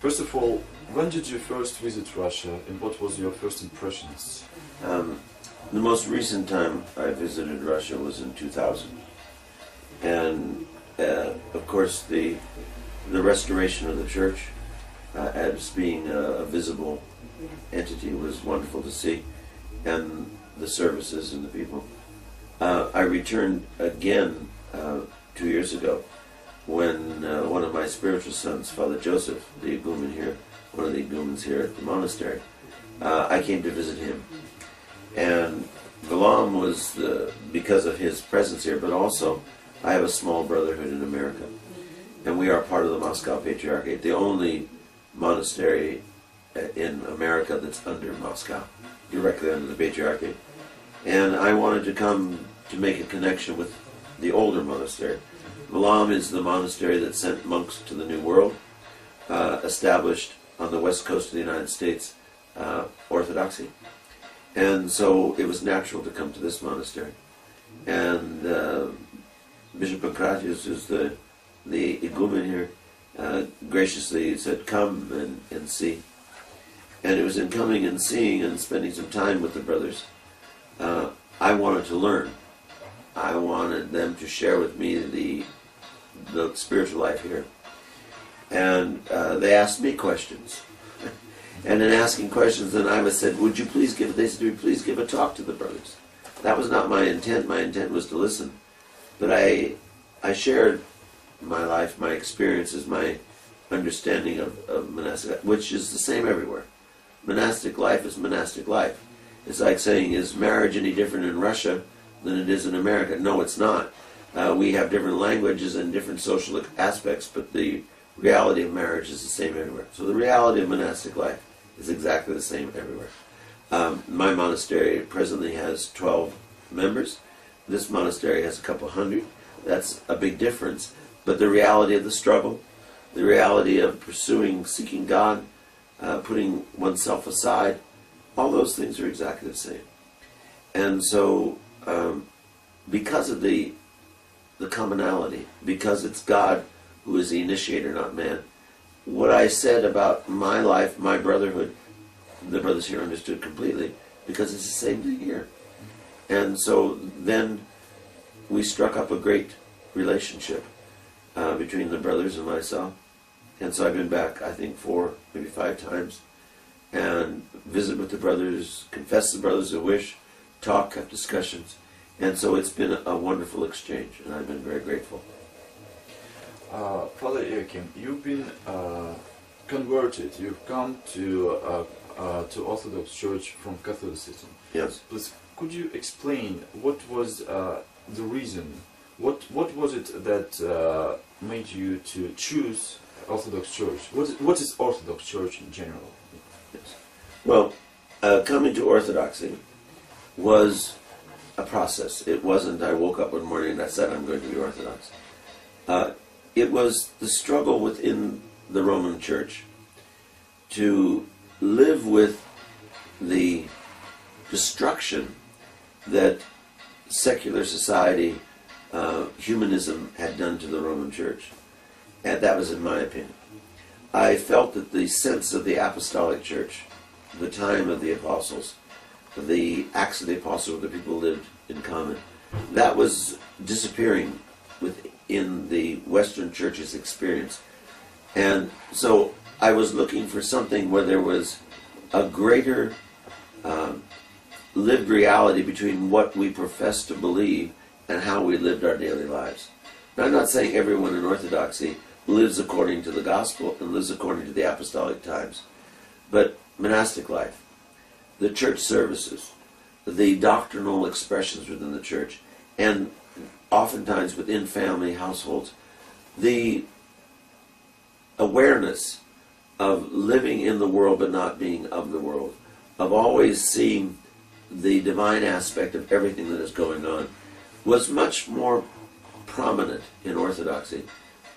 First of all, when did you first visit Russia, and what was your first impressions? The most recent time I visited Russia was in 2000. And of course the restoration of the church as being a visible entity was wonderful to see, and the services and the people. I returned again 2 years ago when one of my spiritual sons, Father Joseph, the igumen here, one of the igumens here at the monastery, I came to visit him. And Valam was, because of his presence here, but also I have a small brotherhood in America. And we are part of the Moscow Patriarchate, the only monastery in America that's under Moscow, directly under the Patriarchate. And I wanted to come to make a connection with the older monastery. Valam is the monastery that sent monks to the New World, established on the west coast of the United States, Orthodoxy. And so it was natural to come to this monastery. And Bishop Pancratius, who's the igumen here, graciously said, come and see. And it was in coming and seeing and spending some time with the brothers, I wanted to learn. I wanted them to share with me the spiritual life here. And they asked me questions. And in asking questions, then I said, would you please give, they said, would you please give a talk to the brothers? That was not my intent. My intent was to listen. But I shared my life, my experiences, my understanding of monastic life, which is the same everywhere. Monastic life is monastic life. It's like saying, is marriage any different in Russia than it is in America? No, it's not. We have different languages and different social aspects, but the reality of marriage is the same everywhere. So the reality of monastic life is exactly the same everywhere. My monastery presently has 12 members. This monastery has a couple hundred. That's a big difference. But the reality of the struggle, the reality of pursuing, seeking God, putting oneself aside, all those things are exactly the same. And so, because of the commonality, because it's God who is the initiator, not man, what I said about my life, my brotherhood, the brothers here understood completely, because it's the same thing here. And so then we struck up a great relationship between the brothers and myself. And so I've been back, I think, 4, maybe 5 times, and visit with the brothers, confess the brothers who wish, talk, have discussions. And so it's been a wonderful exchange, and I've been very grateful. Father Joachim, you've been converted. You've come to Orthodox Church from Catholicism. Yes. Please, could you explain what was the reason? What was it that made you to choose Orthodox Church? What is Orthodox Church in general? Yes. Well, coming to Orthodoxy was a process. It wasn't I woke up one morning and I said I'm going to be Orthodox. It was the struggle within the Roman Church to live with the destruction that secular society, humanism had done to the Roman Church. And that was in my opinion. I felt that the sense of the Apostolic Church, the time of the Apostles, the Acts of the Apostles where the people lived in common, that was disappearing within the Western Church's experience. And so I was looking for something where there was a greater lived reality between what we profess to believe and how we lived our daily lives. Now, I'm not saying everyone in Orthodoxy lives according to the Gospel and lives according to the Apostolic times, but monastic life, the church services, the doctrinal expressions within the church, and oftentimes within family households, the awareness of living in the world but not being of the world, of always seeing the divine aspect of everything that is going on, was much more prominent in Orthodoxy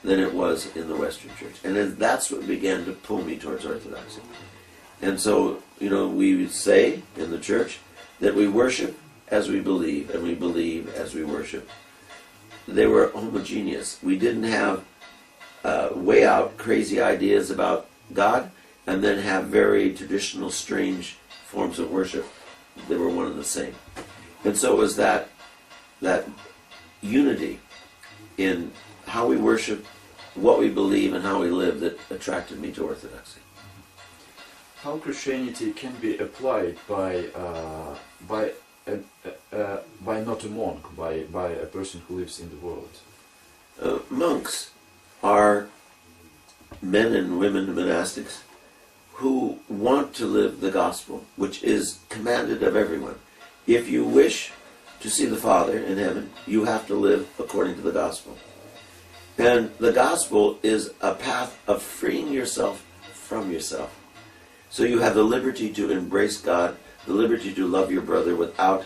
than it was in the Western Church. And then that's what began to pull me towards Orthodoxy. And so, you know, we would say in the church that we worship as we believe, and we believe as we worship. They were homogeneous. We didn't have way out crazy ideas about God and then have very traditional, strange forms of worship. They were one and the same. And so it was that unity in how we worship, what we believe, and how we live that attracted me to Orthodoxy. How Christianity can be applied by not a monk, by a person who lives in the world? Monks are men and women monastics who want to live the gospel, which is commanded of everyone. If you wish to see the Father in heaven, you have to live according to the gospel. And the gospel is a path of freeing yourself from yourself. So you have the liberty to embrace God, the liberty to love your brother without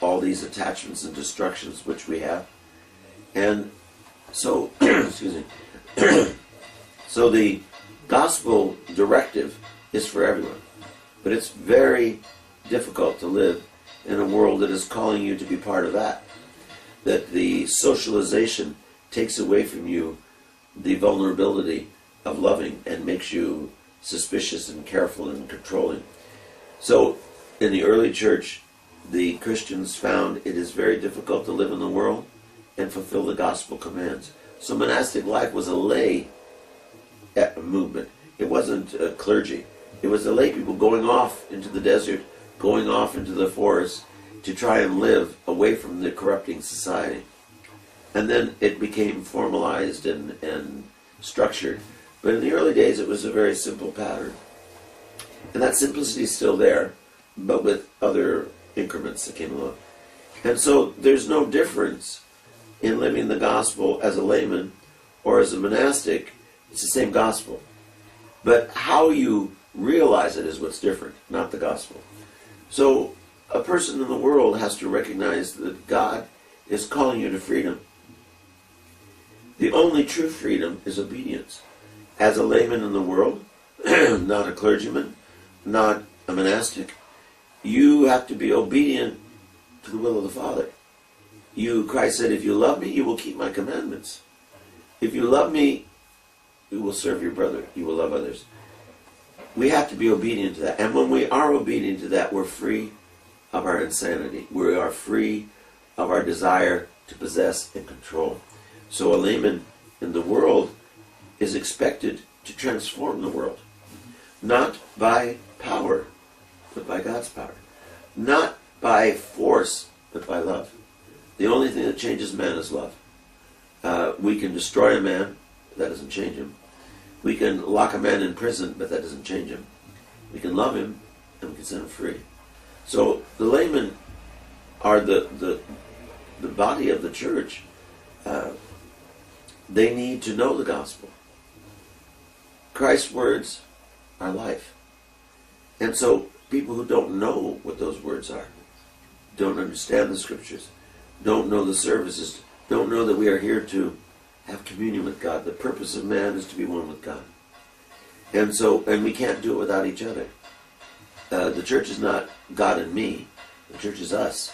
all these attachments and destructions which we have. And so, excuse me, so the gospel directive is for everyone. But it's very difficult to live in a world that is calling you to be part of that. That the socialization takes away from you the vulnerability of loving and makes you suspicious and careful and controlling. So in the early church, the Christians found it is very difficult to live in the world and fulfill the gospel commands. So monastic life was a lay movement. It wasn't clergy. It was the lay people going off into the desert, going off into the forest to try and live away from the corrupting society. And then it became formalized and structured. But in the early days it was a very simple pattern. And that simplicity is still there, but with other increments that came along. And so there's no difference in living the gospel as a layman or as a monastic. It's the same gospel. But how you realize it is what's different, not the gospel. So a person in the world has to recognize that God is calling you to freedom. The only true freedom is obedience. As a layman in the world, not a clergyman, not a monastic, you have to be obedient to the will of the Father. Christ said, if you love me, you will keep my commandments. If you love me, you will serve your brother. You will love others. We have to be obedient to that. And when we are obedient to that, we're free of our insanity. We are free of our desire to possess and control. So a layman in the world is expected to transform the world. Not by power, but by God's power. Not by force, but by love. The only thing that changes man is love. We can destroy a man, but that doesn't change him. We can lock a man in prison, but that doesn't change him. We can love him, and we can set him free. So the laymen are the body of the church. They need to know the gospel. Christ's words are life. And so people who don't know what those words are, don't understand the scriptures, don't know the services, don't know that we are here to have communion with God. The purpose of man is to be one with God. And we can't do it without each other. The church is not God and me. The church is us.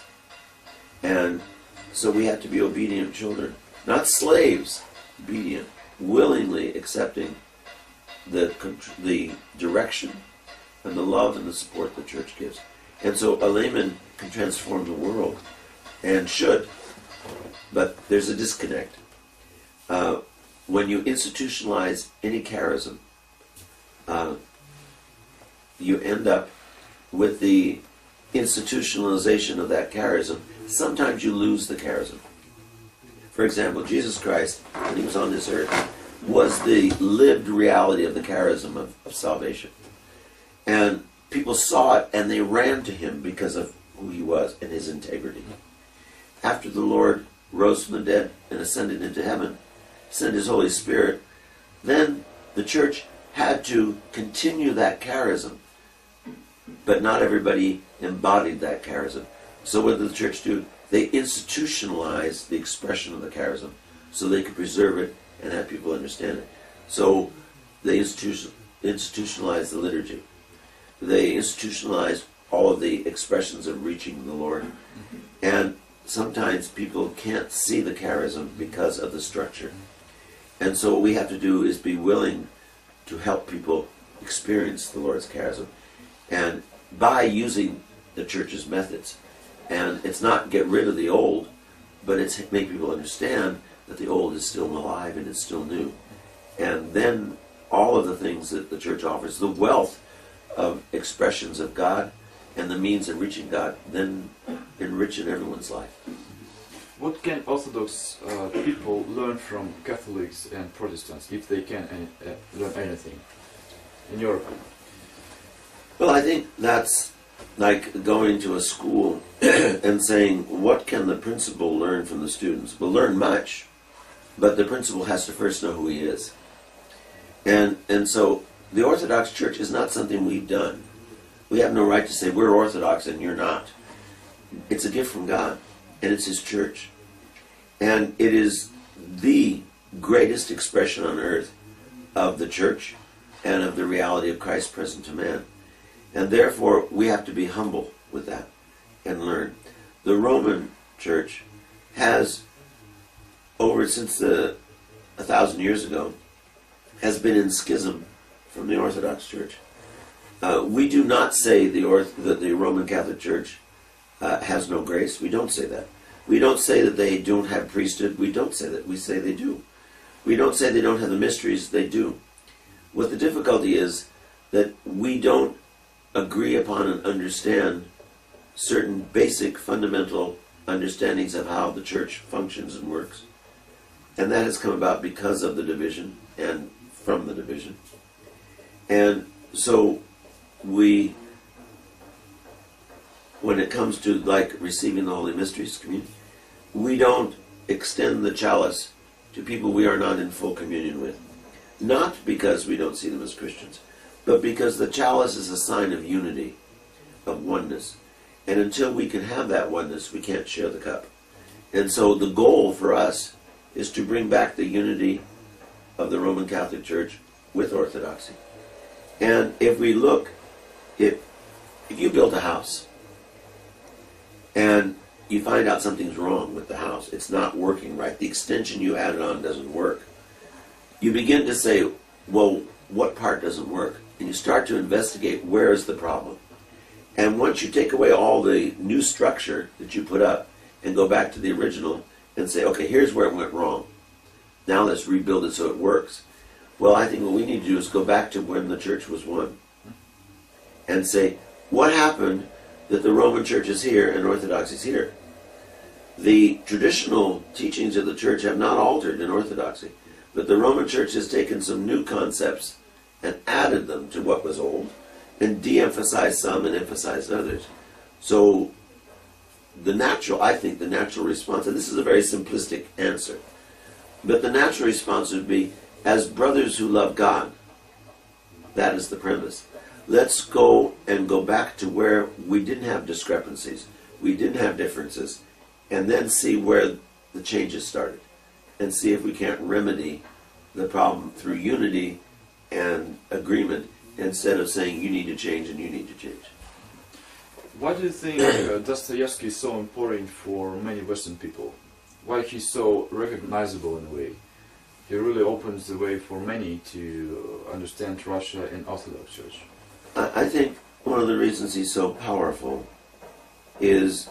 And so we have to be obedient children. Not slaves, obedient, willingly accepting the direction and the love and the support the church gives. And so a layman can transform the world, and should, but there's a disconnect. When you institutionalize any charism, you end up with the institutionalization of that charism. Sometimes you lose the charism. For example, Jesus Christ, when he was on this earth, was the lived reality of the charism of salvation. And people saw it and they ran to him because of who he was and his integrity. After the Lord rose from the dead and ascended into heaven, sent his Holy Spirit, then the church had to continue that charism. But not everybody embodied that charism. So what did the church do? They institutionalized the expression of the charism so they could preserve it and have people understand it. So they institutionalized the liturgy. They institutionalized all of the expressions of reaching the Lord. And sometimes people can't see the charism because of the structure. And so what we have to do is be willing to help people experience the Lord's charism. And by using the church's methods, and it's not get rid of the old, but it's make people understand that the old is still alive and it's still new. And then all of the things that the church offers, the wealth of expressions of God and the means of reaching God, then enriching everyone's life. What can Orthodox people learn from Catholics and Protestants, if they can learn anything, in your opinion? Well, I think that's like going to a school and saying, what can the principal learn from the students? Well, learn much, but the principal has to first know who he is. And so the Orthodox Church is not something we've done. We have no right to say we're Orthodox and you're not. It's a gift from God, and it's His church. And it is the greatest expression on earth of the church and of the reality of Christ present to man. And therefore, we have to be humble with that and learn. The Roman Church has, since 1,000 years ago, has been in schism from the Orthodox Church. We do not say that the Roman Catholic Church has no grace. We don't say that. We don't say that they don't have priesthood. We don't say that. We say they do. We don't say they don't have the mysteries. They do. What the difficulty is that we don't agree upon and understand certain basic fundamental understandings of how the church functions and works. And that has come about because of the division and from the division. And so when it comes to like receiving the Holy Mysteries communion, we don't extend the chalice to people we are not in full communion with. Not because we don't see them as Christians, but because the chalice is a sign of unity, of oneness. And until we can have that oneness, we can't share the cup. And so the goal for us is to bring back the unity of the Roman Catholic Church with Orthodoxy. And if we look, if you built a house and you find out something's wrong with the house, it's not working right, the extension you added on doesn't work, you begin to say, well, what part doesn't work? And you start to investigate where is the problem. And once you take away all the new structure that you put up and go back to the original and say, okay, here's where it went wrong. Now let's rebuild it so it works. Well, I think what we need to do is go back to when the church was one and say, what happened that the Roman Church is here and Orthodoxy is here? The traditional teachings of the church have not altered in Orthodoxy, but the Roman Church has taken some new concepts and added them to what was old and de-emphasized some and emphasized others. So I think the natural response, and this is a very simplistic answer, but the natural response would be, as brothers who love God, that is the premise. Let's go back to where we didn't have discrepancies, we didn't have differences, and then see where the changes started, and see if we can't remedy the problem through unity and agreement, instead of saying you need to change and you need to change. Why do you think Dostoevsky is so important for many Western people? Why he's so recognizable in a way? He really opens the way for many to understand Russia and Orthodox Church. I think one of the reasons he's so powerful is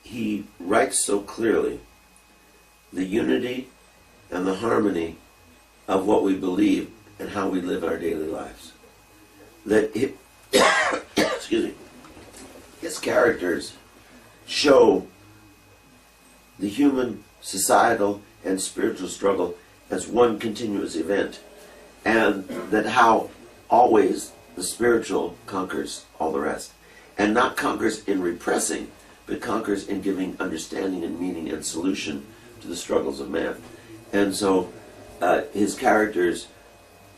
he writes so clearly the unity and the harmony of what we believe and how we live our daily lives. That excuse me, his characters show the human, societal, and spiritual struggle as one continuous event, and that how always the spiritual conquers all the rest, and not conquers in repressing, but conquers in giving understanding and meaning and solution to the struggles of man. And so his characters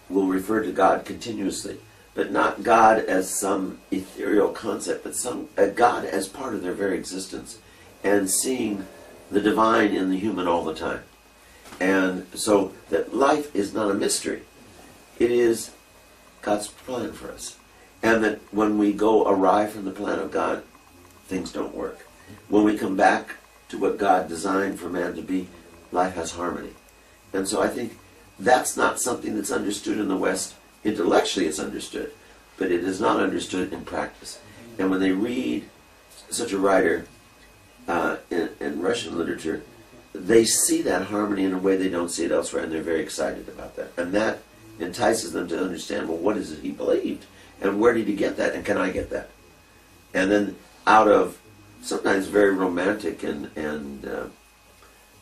will refer to God continuously, but not God as some ethereal concept, but God as part of their very existence, and seeing the divine in the human all the time. And so that life is not a mystery. It is God's plan for us. And that when we go awry from the plan of God, things don't work. When we come back to what God designed for man to be, life has harmony. And so I think that's not something that's understood in the West Intellectually it's understood, but it is not understood in practice. And when they read such a writer in Russian literature, they see that harmony in a way they don't see it elsewhere, and they're very excited about that. And that entices them to understand, well, what is it he believed? And where did he get that? And can I get that? And then out of sometimes very romantic and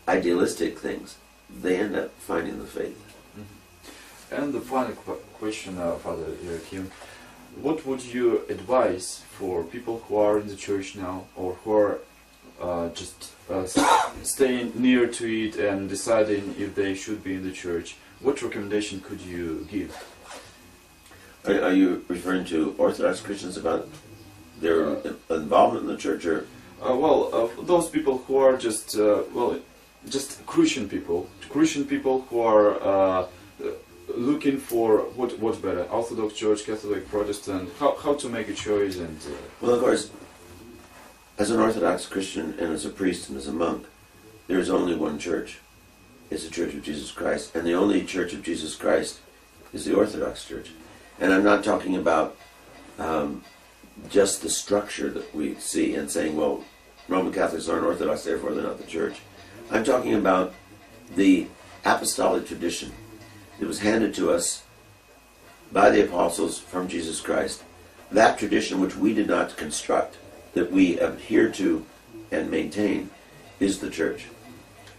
idealistic things, they end up finding the faith. Mm-hmm. And the final question, Father Joachim, what would you advise for people who are in the church now, or who are just staying near to it and deciding if they should be in the church? What recommendation could you give? Are you referring to Orthodox Christians about their involvement in the church, or? Those people who are just Christian people who are looking for what's better, Orthodox Church, Catholic, Protestant, how to make a choice. And well, of course, as an Orthodox Christian and as a priest and as a monk, there is only one church. It's the Church of Jesus Christ, and the only Church of Jesus Christ is the Orthodox Church. And I'm not talking about just the structure that we see and saying, well, Roman Catholics aren't Orthodox, therefore they're not the church. I'm talking about the apostolic tradition that was handed to us by the apostles from Jesus Christ. That tradition which we did not construct, that we adhere to and maintain, is the church.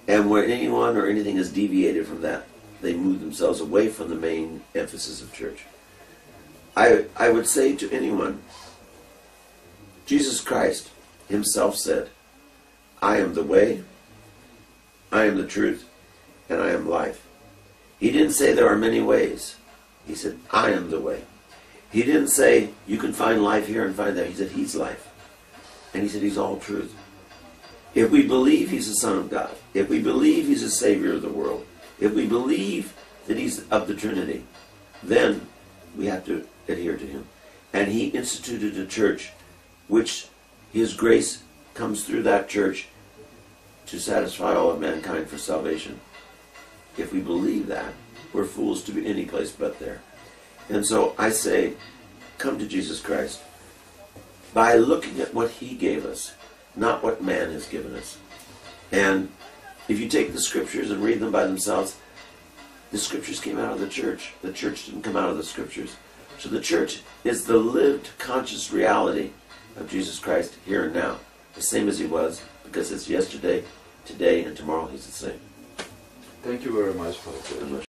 And where anyone or anything is deviated from that, they move themselves away from the main emphasis of church. I would say to anyone, Jesus Christ himself said, I am the way, I am the truth, and I am life. He didn't say there are many ways. He said, I am the way. He didn't say you can find life here and find that. He said he's life. And he said he's all truth. If we believe he's the Son of God, if we believe he's the Savior of the world, if we believe that he's of the Trinity, then we have to adhere to him. And he instituted a church which his grace comes through that church to satisfy all of mankind for salvation. If we believe that, we're fools to be any place but there. And so I say, come to Jesus Christ by looking at what he gave us, not what man has given us. And if you take the scriptures and read them by themselves, the scriptures came out of the church. The church didn't come out of the scriptures. So the church is the lived, conscious reality of Jesus Christ here and now, the same as he was, because it's yesterday, today, and tomorrow he's the same. Thank you very much for that.